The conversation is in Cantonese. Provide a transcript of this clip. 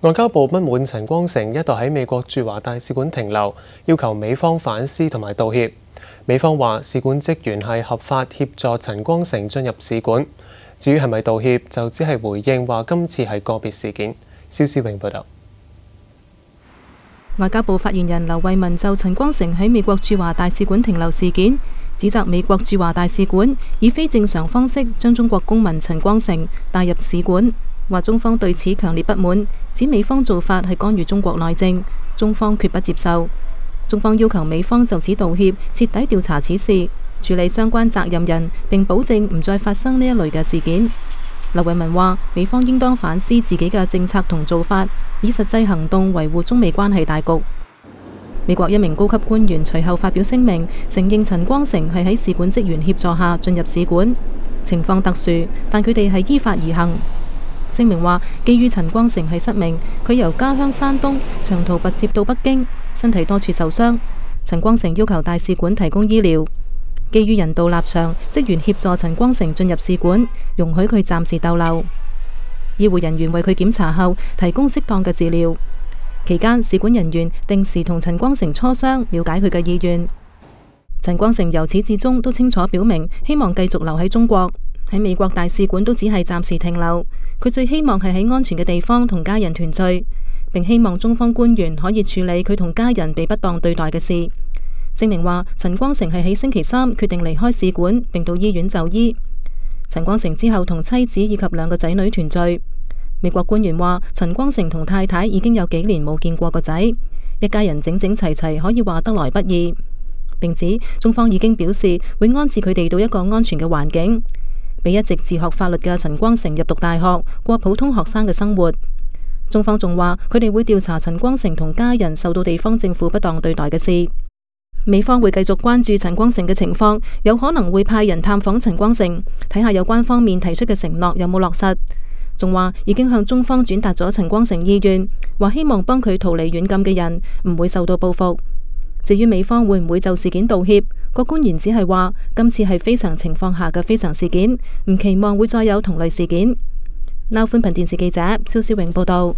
外交部不滿陳光誠一度喺美國駐華大使館停留，要求美方反思同埋道歉。美方話使館職員係合法協助陳光誠進入使館。至於係咪道歉，就只係回應話今次係個別事件。蕭思穎報道。外交部發言人劉慧文就陳光誠喺美國駐華大使館停留事件，指責美國駐華大使館以非正常方式將中國公民陳光誠帶入使館，話中方對此強烈不滿，指美方做法係干預中國內政，中方決不接受。中方要求美方就此道歉，徹底調查此事，處理相關責任人，並保證唔再發生呢一類嘅事件。劉慧文話：美方應當反思自己嘅政策同做法，以實際行動維護中美關係大局。美國一名高級官員隨後發表聲明，承認陳光誠係喺使館職員協助下進入使館，情況特殊，但佢哋係依法而行。聲明話，基於陳光誠係失明，佢由家鄉山東長途跋涉到北京，身體多處受傷。陳光誠要求大使館提供醫療。基於人道立場，職員協助陳光誠進入使館，容許佢暫時逗留。醫護人員為佢檢查後，提供適當嘅治療。期間，使館人員定時同陳光誠磋商，了解佢嘅意願。陳光誠由始至終都清楚表明，希望繼續留喺中國。喺美國大使館都只係暫時停留。佢最希望係喺安全嘅地方同家人團聚，並希望中方官員可以處理佢同家人被不當對待嘅事。聲明話，陳光誠係喺星期三決定離開使館，並到醫院就醫。陳光誠之後同妻子以及2個仔女團聚。美國官員話，陳光誠同太太已經有幾年冇見過個仔，一家人整整齊齊，可以話得來不易。並指中方已經表示會安置佢哋到一個安全嘅環境，俾一直自學法律嘅陳光誠入讀大學，過普通學生嘅生活。中方仲話，佢哋會調查陳光誠同家人受到地方政府不當對待嘅事。美方會繼續關注陳光誠嘅情況，有可能會派人探訪陳光誠，睇下有關方面提出嘅承諾有冇落實。仲話已經向中方轉達咗陳光誠意願，話希望幫佢逃離軟禁嘅人唔會受到報復。至於美方會唔會就事件道歉，個官員只係話今次係非常情況下嘅非常事件，唔期望會再有同類事件。Now 寬頻電視記者蕭思穎報道。